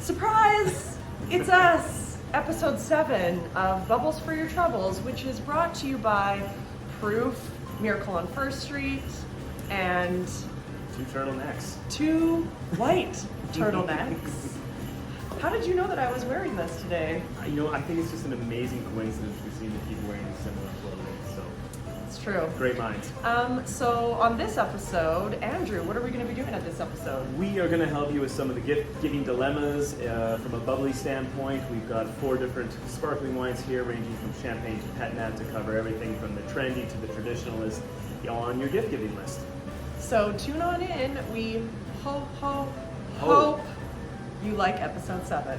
Surprise! It's us! Episode 7 of Bubbles for Your Troubles, which is brought to you by Proof, Miracle on First Street, and... 2 turtlenecks. 2 white turtlenecks. How did you know that I was wearing this today? I think it's just an amazing coincidence to see the people wearing similar clothing, so... It's true. Great minds. So on this episode, Andrew, what are we going to be doing at this episode? We are going to help you with some of the gift-giving dilemmas from a bubbly standpoint. We've got 4 different sparkling wines here, ranging from champagne to pet nat, to cover everything from the trendy to the traditionalist on your gift-giving list. So tune on in. We hope you like episode 7.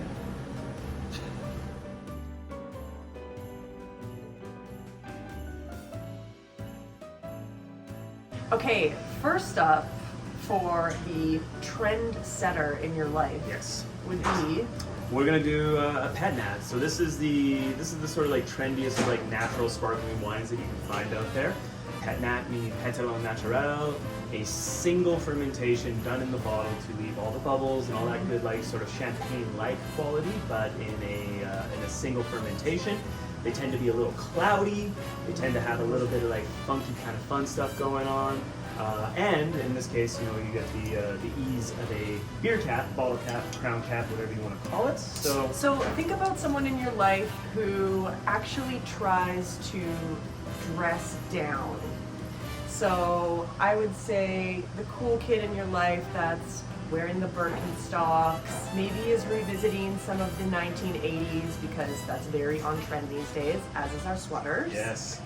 Okay, first up, for the trend setter in your life, Yes. would be... We're gonna do a pet nat. So this is the sort of like trendiest like natural sparkling wines that you can find out there. Pet nat meaning pétillant naturel, a single fermentation done in the bottle to leave all the bubbles and all that good like sort of champagne-like quality, but in a single fermentation. They tend to be a little cloudy. They tend to have a little bit of like funky kind of fun stuff going on. And in this case, you get the ease of a beer cap, bottle cap, crown cap, whatever you want to call it. So think about someone in your life who actually tries to dress down. So I would say the cool kid in your life that's wearing the Birkenstocks, maybe is revisiting some of the 1980s because that's very on trend these days, as is our sweaters. Yes.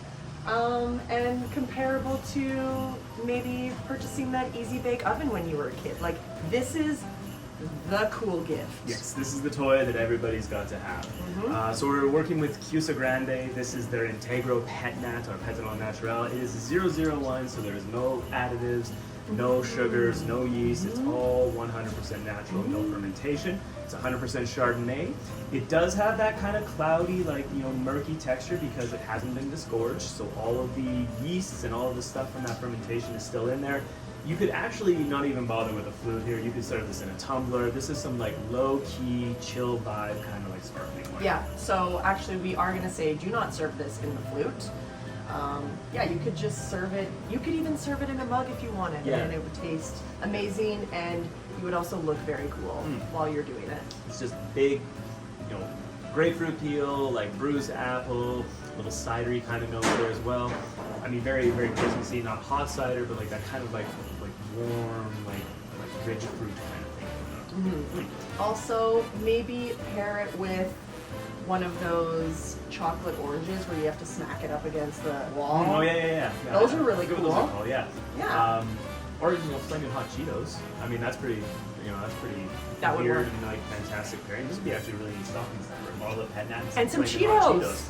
And comparable to maybe purchasing that Easy Bake Oven when you were a kid. Like, this is the cool gift. Yes, this is the toy that everybody's got to have. Mm-hmm. So we're working with Cusa Grande. This is their Integro Pet Nat, or Pétillant Naturel. It is 0.0 wine, so there's no additives, no sugars, no yeast. It's all 100% natural, no fermentation. It's 100% Chardonnay. It does have that kind of cloudy, like, murky texture because it hasn't been disgorged. So all of the yeasts and all of the stuff from that fermentation is still in there. You could actually not even bother with a flute here. You could serve this in a tumbler. This is some like low-key, chill vibe, kind of like sparkling wine. Yeah, so actually we are gonna say do not serve this in the flute. You could just serve it. You could even serve it in a mug if you wanted, and it would taste amazing, and you would also look very cool while you're doing it. It's just big, grapefruit peel, like bruised apple, little cidery kind of note there as well. I mean, very, very Christmassy, not hot cider, but like that kind of like warm, like rich fruit kind of thing. Also, maybe pair it with one of those chocolate oranges where you have to smack it up against the wall. Oh yeah. Those are really cool. Those are cool, yeah. Yeah. Or flaming hot Cheetos. I mean, that's pretty. That's pretty That would weird work. and like fantastic pairing. This would be actually really neat stockings for a bottle of pet nat And some flaming hot Cheetos.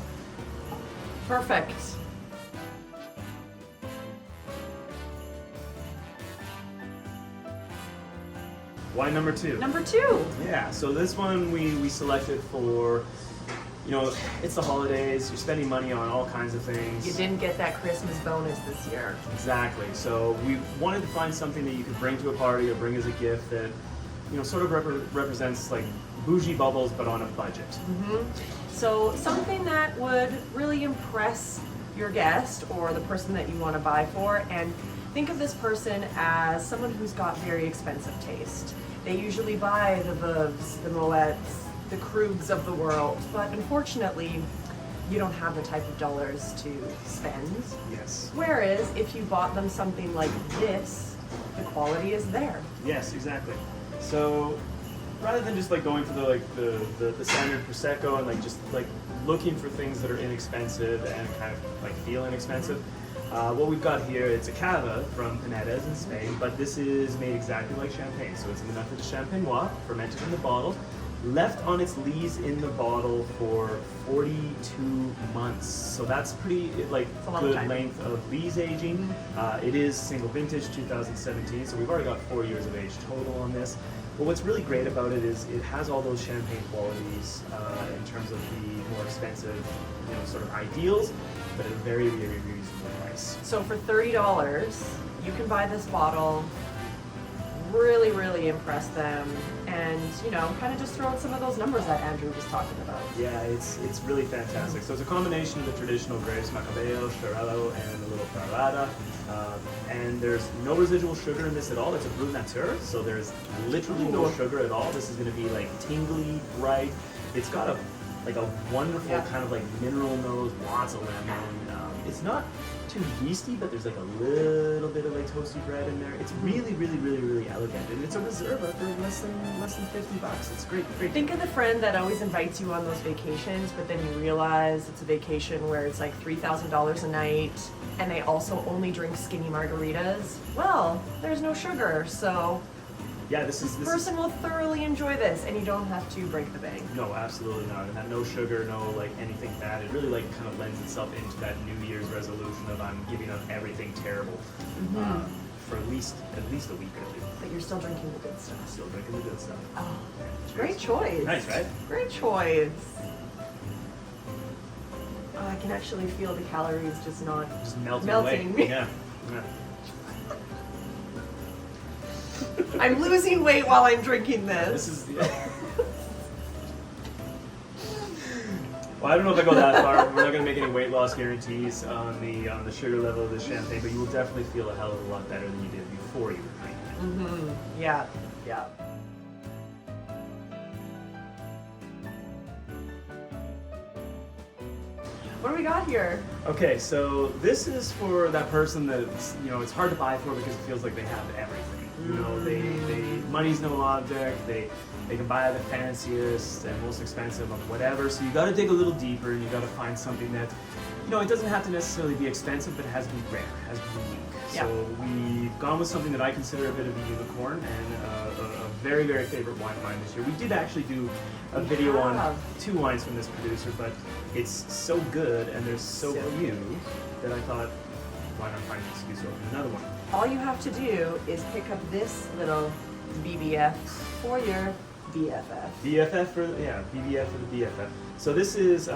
Perfect. Wine number 2. Number 2. Yeah, so this one we selected for, it's the holidays, you're spending money on all kinds of things. You didn't get that Christmas bonus this year. Exactly, so we wanted to find something that you could bring to a party or bring as a gift that, sort of represents like bougie bubbles but on a budget. So something that would really impress your guest or the person that you want to buy for, and think of this person as someone who's got very expensive taste. They usually buy the Veuves, the Moets, the Krugs of the world, but unfortunately, you don't have the type of dollars to spend. Yes. Whereas if you bought them something like this, the quality is there. Yes, exactly. So rather than just like going for the standard Prosecco and like just like looking for things that are inexpensive and kind of like feel inexpensive, what we've got here, it's a cava from Pinedas in Spain, but this is made exactly like champagne. So it's in the method of champenois, fermented in the bottle, left on its lees in the bottle for 42 months. So that's pretty like good length of lees aging. It is single vintage 2017, so we've already got 4 years of age total on this. But what's really great about it is it has all those champagne qualities in terms of the more expensive, sort of ideals, but at a very, very reasonable price. So for $30, you can buy this bottle really, really impress them, and you know, kind of just throw out some of those numbers that Andrew was talking about. Yeah, it's really fantastic. So it's a combination of the traditional grapes, Macabeo, Xarello, and a little Parada. And there's no residual sugar in this at all. It's a brut nature, so there's literally no sugar at all. This is going to be like tingly, bright. It's got a wonderful kind of like mineral nose, lots of lemon. It's not too yeasty, but there's like a little bit of like toasty bread in there. It's really, really, really, really elegant, and it's a Reserva for less than $50. It's great. Think of the friend that always invites you on those vacations, but then you realize it's a vacation where it's like $3,000 a night, and they also only drink skinny margaritas. Well, there's no sugar, so yeah, this person will thoroughly enjoy this, and you don't have to break the bank. No, absolutely not. And that no sugar, no like anything bad. It really like kind of lends itself into that New Year's resolution of I'm giving up everything terrible for at least a week or two. But you're still drinking the good stuff. Still drinking the good stuff. Oh, Cheers. great choice. Nice, right? Great choice. Oh, I can actually feel the calories just not melting. away. Yeah. I'm losing weight while I'm drinking this. This is. Well, I don't know if I go that far. We're not going to make any weight loss guarantees on the sugar level of the champagne, but you will definitely feel a hell of a lot better than you did before you were drinking it. Yeah. What do we got here? Okay, so this is for that person that it's hard to buy for because it feels like they have everything. You know, they money's no object. They can buy the fanciest and most expensive of whatever. So you got to dig a little deeper, and you got to find something that, it doesn't have to necessarily be expensive, but it has to be rare, has to be unique. Yeah. So we've gone with something that I consider a bit of a unicorn, and a very, very favorite wine of mine this year. We did actually do a video on 2 wines from this producer, but it's so good and there's so few that I thought, why not find an excuse to open another one? All you have to do is pick up this little BBF for your BFF. BFF for BBF for the BFF. So this is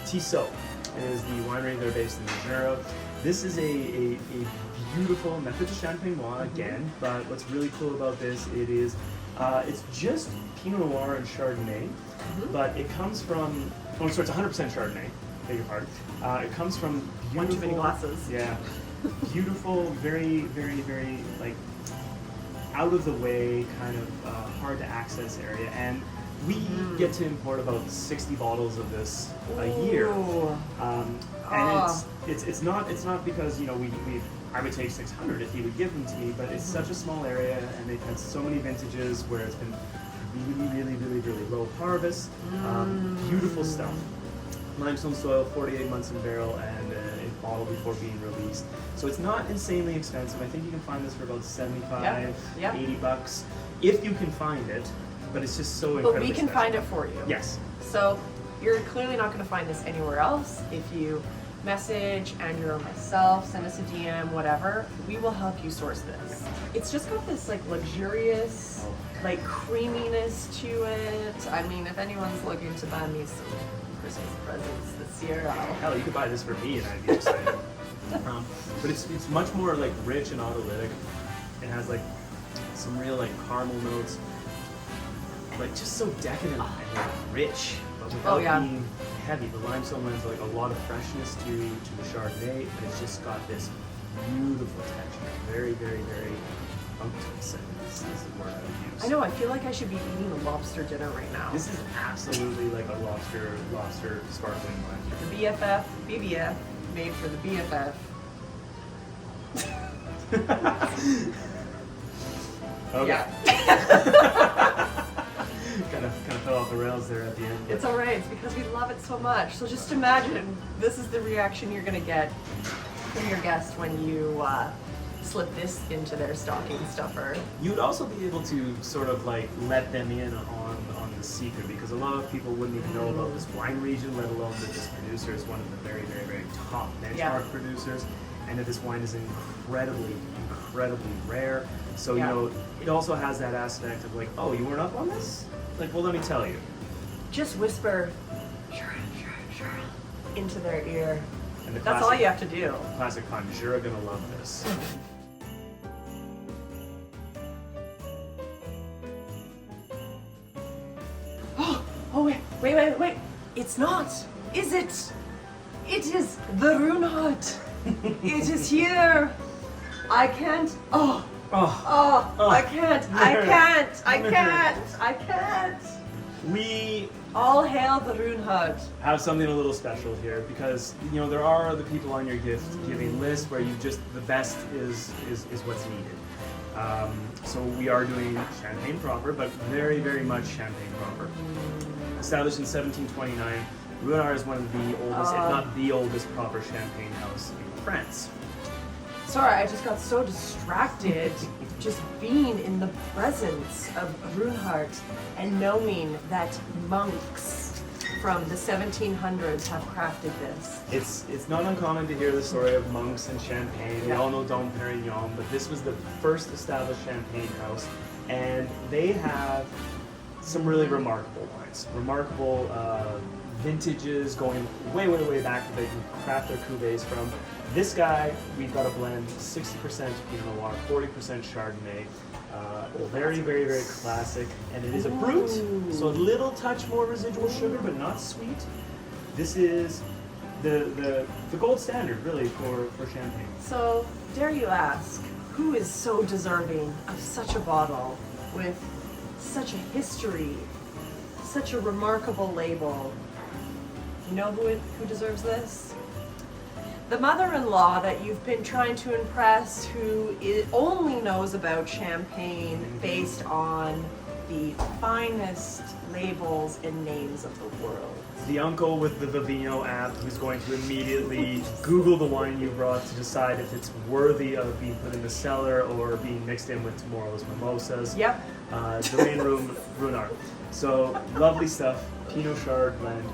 Tissot. It is the winery. They're based in Jura. This is a beautiful method de champenois again, but what's really cool about this, it's just Pinot Noir and Chardonnay, but it comes from, so it's 100% Chardonnay, beg your pardon. It comes from beautiful, one too many glasses. Yeah, beautiful, very, very, very like out of the way, kind of hard to access area, and we get to import about 60 bottles of this a year. And it's not because I would take 600 if he would give them to me, but it's such a small area, and they've had so many vintages where it's been really, really, really, really low harvest. Beautiful stuff. Limestone soil, 48 months in barrel, and in bottle before being released. So it's not insanely expensive. I think you can find this for about 75, 80 bucks if you can find it. But it's just so incredibly But we can special. find it for you. Yes. So you're clearly not going to find this anywhere else. If you message Andrew or myself, send us a DM, whatever, we will help you source this. It's just got this like luxurious, like creaminess to it. I mean, if anyone's looking to buy me some Christmas presents this year, Hell, you could buy this for me and I'd be excited. But it's much more like rich and autolytic. It has like some real like caramel notes. Like just so decadent and like rich, but without being heavy. The limestone lends like a lot of freshness to the Chardonnay, but it's just got this beautiful texture. Very, very, very unctuous. This is the word I would use. I know. I feel like I should be eating a lobster dinner right now. This is absolutely like a lobster sparkling wine. The BFF, BBF, made for the BFF. Okay. Yeah. kind of fell off the rails there at the end. It's all right. It's because we love it so much. So just imagine this is the reaction you're gonna get from your guest when you slip this into their stocking stuffer. You'd also be able to sort of like let them in on the secret, because a lot of people wouldn't even know about this wine region, let alone that this producer is one of the very, very, very top benchmark producers, and that this wine is incredibly, incredibly rare. So it also has that aspect of like, oh, you weren't up on this? Like, well, let me tell you. Just whisper, sure, into their ear. And that's all you have to do. Classic pun, you're gonna love this. Wait. It's not. Is it? It is the Runhardt. It is here. I can't. I can't. We All hail the Runhardt. have something a little special here because there are other people on your gift giving list where you just the best is what's needed. So we are doing champagne proper, but very, very much champagne proper. Established in 1729, Runhardt is one of the oldest, if not the oldest, proper champagne house in France. Sorry, I just got so distracted just being in the presence of Runhardt and knowing that monks from the 1700s have crafted this. It's not uncommon to hear the story of monks and champagne. We all know Dom Perignon, but this was the first established champagne house, and they have some really remarkable wines. Remarkable vintages going way, way, way back that they can craft their cuvées from. This guy, we've got a blend, 60% Pinot Noir, 40% Chardonnay. Very, very, very classic, and it is a brut, so a little touch more residual sugar, but not sweet. This is the gold standard, really, for champagne. So, dare you ask, who is so deserving of such a bottle with such a history, such a remarkable label? You know who deserves this? The mother-in-law that you've been trying to impress, who only knows about champagne based on the finest labels and names of the world. The uncle with the Vivino app who's going to immediately Google the wine you brought to decide if it's worthy of being put in the cellar or being mixed in with tomorrow's mimosas. Yep. Domain Room Runhardt. So lovely stuff. Pinot Chard blend.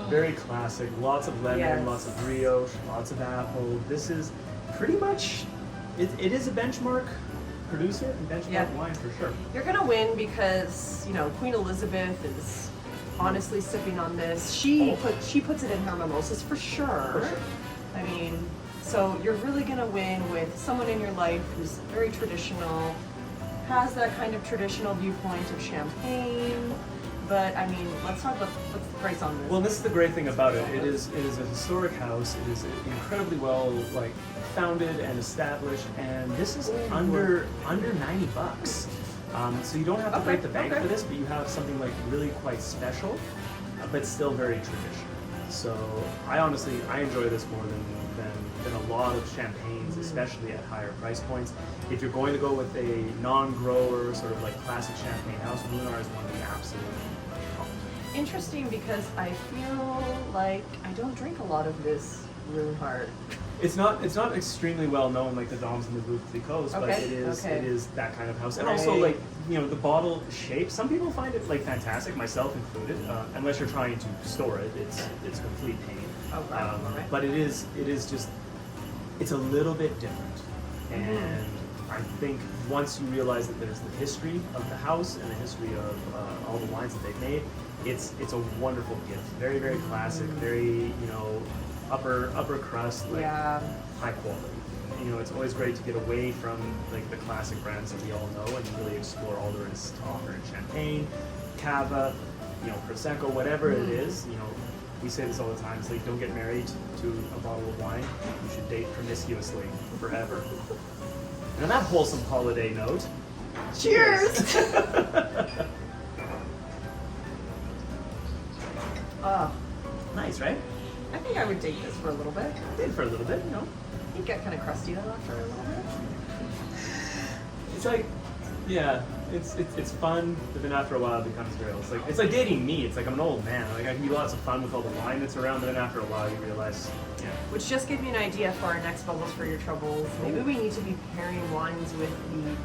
Very classic. Lots of lemon, Yes. lots of brioche, lots of apple. This is pretty much. It is a benchmark producer and benchmark wine for sure. You're gonna win because Queen Elizabeth is honestly sipping on this. She puts it in her mimosas for sure. For sure. I mean, so you're really gonna win with someone in your life who's very traditional, has that kind of traditional viewpoint of champagne. But I mean, let's talk about what's the price on this. Well, this is the great thing about it. It is a historic house. It is incredibly well founded and established, and this is under $90. So you don't have to break the bank for this, but you have something really quite special, but still very traditional. So I enjoy this more than a lot of champagnes, especially at higher price points. If you're going to go with a non-grower sort of classic champagne house, Runhardt is one of the absolute. Interesting, because I feel like I don't drink a lot of this Runhardt. It's not extremely well known like the Doms and the Bougie, but it is that kind of house. And also the bottle shape. Some people find it fantastic, myself included. Unless you're trying to store it, it's complete pain. But it is just it's a little bit different. And I think once you realize that there's the history of the house and the history of all the wines that they've made, it's a wonderful gift. Very, very classic. Very upper crust, high quality. It's always great to get away from the classic brands that we all know and really explore all there is to offer in champagne, cava, prosecco, whatever it is. We say this all the time. It's don't get married to a bottle of wine. You should date promiscuously forever. And on that wholesome holiday note, cheers! Nice, right? I think I would date this for a little bit. Did for a little bit, It get kind of crusty though after a little bit. It's it's fun, but then after a while it becomes real. It's like dating me. It's I'm an old man. I can be lots of fun with all the wine that's around, but then after a while you realize, Which just gave me an idea for our next Bubbles for Your Troubles. Maybe we need to be pairing wines with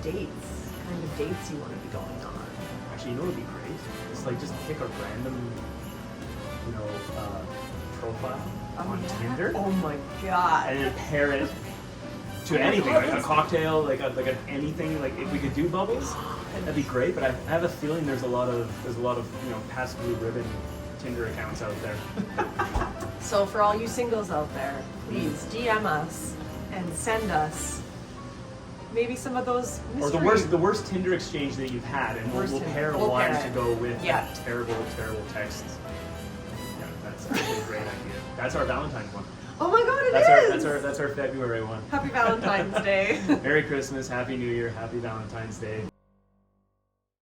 the kind of dates you want to be going on. Actually, what would be great? It's just pick a random, profile on Tinder. Oh my god. And then pair it to anything, a cocktail, anything. If we could do Bubbles, that'd be great. But I have a feeling there's a lot of past blue ribbon Tinder accounts out there. So for all you singles out there, please DM us and send us maybe some of those Or mystery... the worst Tinder exchange that you've had, and we'll pair We'll one pair to it. go with Yeah. that terrible texts. Yeah, that's actually a great idea. That's our Valentine's one. Oh my god, it That's is! our February one. Happy Valentine's Day. Merry Christmas, Happy New Year, Happy Valentine's Day.